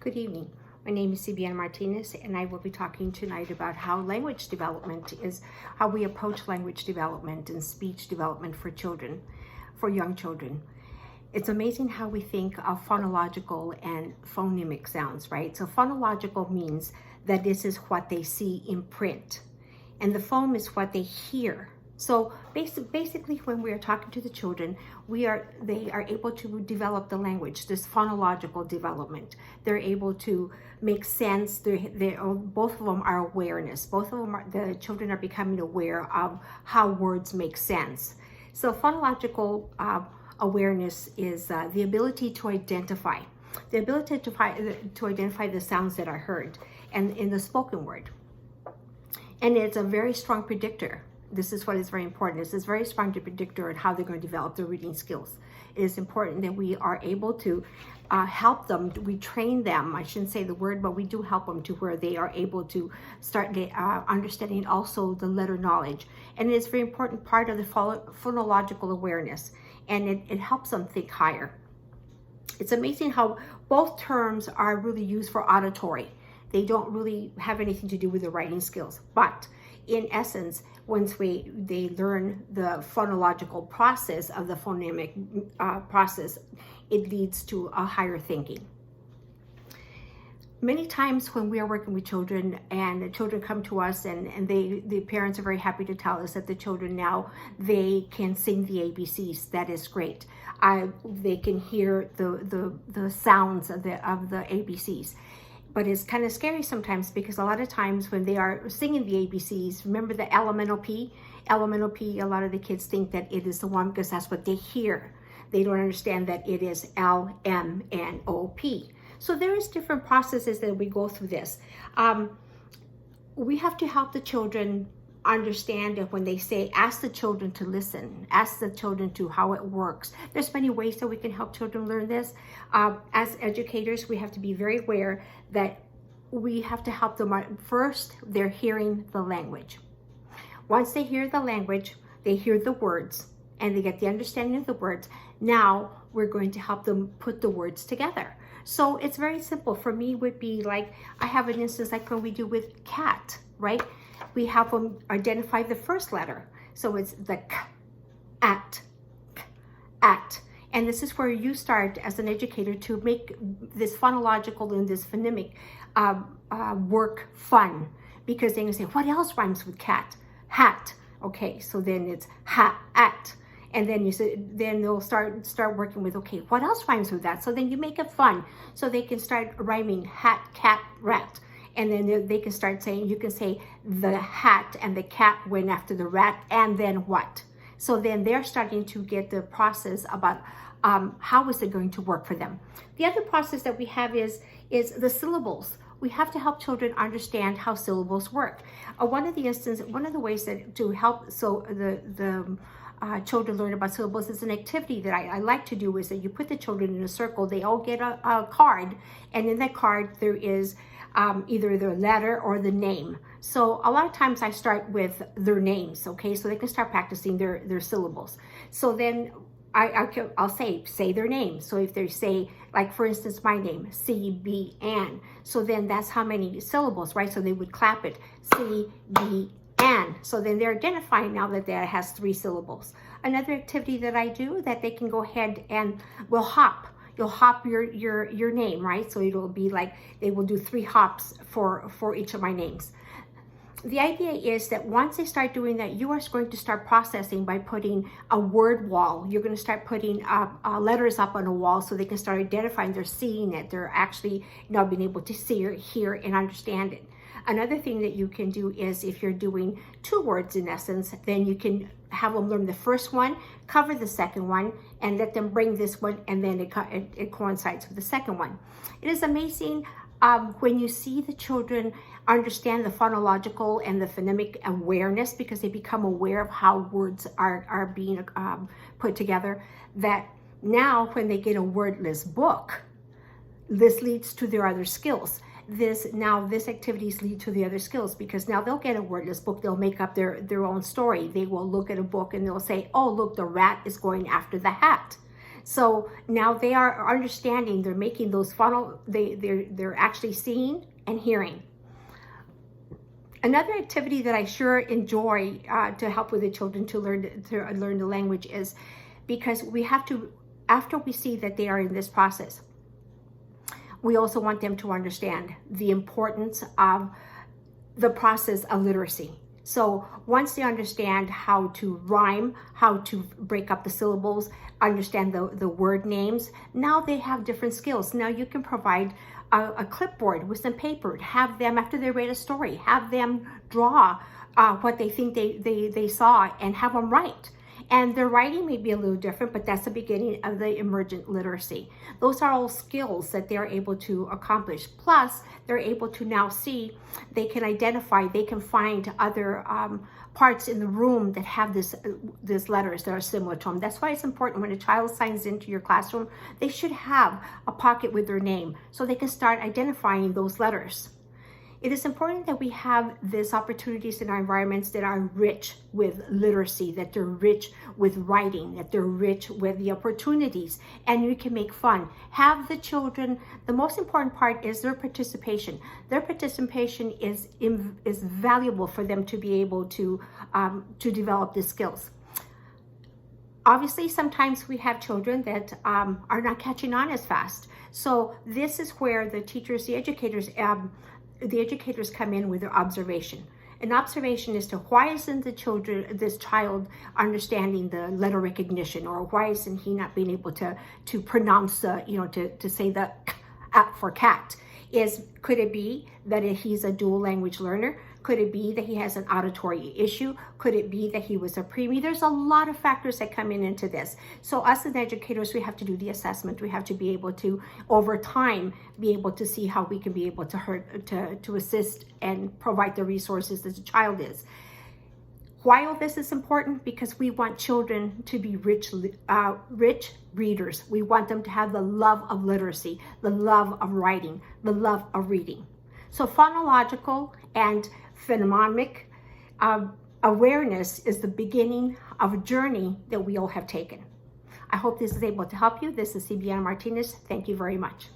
Good evening. My name is CBN Martinez, and I will be talking tonight about how language development is, how we approach language development and speech development for children, for young children. It's amazing how we think of phonological and phonemic sounds, right? So phonological means that this is what they see in print, and the phone is what they hear. So basically, when we are talking to the children, they are able to develop the language, this phonological development. They're able to make sense. Both of them are awareness. Both of them the children are becoming aware of how words make sense. So phonological awareness is the ability to identify, to identify the sounds that are heard and in the spoken word. And it's a very strong predictor. This is what is very important. This is very strong predictor on how they're going to develop their reading skills. It is important that we are able to help them. We train them. I shouldn't say the word, but we do help them to where they are able to start understanding also the letter knowledge. And it's a very important part of the phonological awareness. And it helps them think higher. It's amazing how both terms are really used for auditory. They don't really have anything to do with the writing skills. But in essence, once they learn the phonological process of the phonemic process, it leads to a higher thinking. Many times when we are working with children and the children come to us and the parents are very happy to tell us that the children now, they can sing the ABCs. That is great. They can hear the sounds of the ABCs. But it's kind of scary sometimes because a lot of times when they are singing the ABCs, remember the elemental P? Elemental P, a lot of the kids think that it is the one because that's what they hear. They don't understand that it is L, M, N, O, P. So there is different processes that we go through this. We have to help the children understand that when they say, ask the children to listen, ask the children to how it works. There's many ways that we can help children learn this. As educators, we have to be very aware that we have to help them. First, they're hearing the language. Once they hear the language, they hear the words and they get the understanding of the words. Now we're going to help them put the words together. So it's very simple. For me, would be like, I have an instance like when we do with cat, right? We have them identify the first letter. So it's the k, at. And this is where you start as an educator to make this phonological and this phonemic work fun. Because then you say, what else rhymes with cat? Hat. Okay, so then it's at. And then then they'll start working with, okay, what else rhymes with that? So then you make it fun. So they can start rhyming hat, cat, rat. And then they can start saying, you can say the hat and the cat went after the rat, and then what? So then they're starting to get the process about how is it going to work for them. The other process that we have is the syllables. We have to help children understand how syllables work. One of the ways that to help the children learn about syllables is an activity that I like to do is that you put the children in a circle. They all get a card, and in that card there is either the letter or the name. So a lot of times I start with their names, okay, so they can start practicing their syllables. So then I'll say their name. So if they say, like for instance, my name, C-B-N, so then that's how many syllables, right? So they would clap it, C-B-N. So then they're identifying now that that has 3 syllables. Another activity that I do that they can go ahead and will hop. You'll hop your name, right? So it'll be like they will do 3 hops for each of my names. The idea is that once they start doing that, you are going to start processing by putting a word wall. You're going to start putting letters up on a wall so they can start identifying. They're seeing it. They're actually now being able to see or hear and understand it. Another thing that you can do is if you're doing 2 words in essence, then you can have them learn the first one, cover the second one, and let them bring this one, and then it coincides with the second one. It is amazing when you see the children understand the phonological and the phonemic awareness because they become aware of how words are being put together, that now when they get a wordless book, this leads to their other skills. This activities lead to the other skills because now they'll get a wordless book. They'll make up their own story. They will look at a book and they'll say, oh, look, the rat is going after the hat. So now they are understanding, they're making those they're actually seeing and hearing. Another activity that I sure enjoy to help with the children to learn the language is because we have to, after we see that they are in this process, we also want them to understand the importance of the process of literacy. So once they understand how to rhyme, how to break up the syllables, understand the word names, now they have different skills. Now you can provide a clipboard with some paper, have them, after they read a story, have them draw what they think they saw and have them write. And their writing may be a little different, but that's the beginning of the emergent literacy. Those are all skills that they're able to accomplish. Plus, they're able to now see, they can identify, they can find other parts in the room that have these letters that are similar to them. That's why it's important when a child signs into your classroom, they should have a pocket with their name so they can start identifying those letters. It is important that we have these opportunities in our environments that are rich with literacy, that they're rich with writing, that they're rich with the opportunities, and you can make fun. Have the children, the most important part is their participation. Their participation is valuable for them to be able to develop the skills. Obviously, sometimes we have children that are not catching on as fast. So this is where the teachers, the educators come in with their observation. An observation as to why isn't this child understanding the letter recognition, or why isn't he not being able to pronounce to say the for cat? Could it be that he's a dual language learner? Could it be that he has an auditory issue? Could it be that he was a preemie? There's a lot of factors that come into this. So us as educators, we have to do the assessment. We have to be able to, over time, be able to see how we can be able to assist and provide the resources that the child is. Why all this is important? Because we want children to be rich readers. We want them to have the love of literacy, the love of writing, the love of reading. So phonological and phonemic awareness is the beginning of a journey that we all have taken. I hope this is able to help you. This is CBN Martinez. Thank you very much.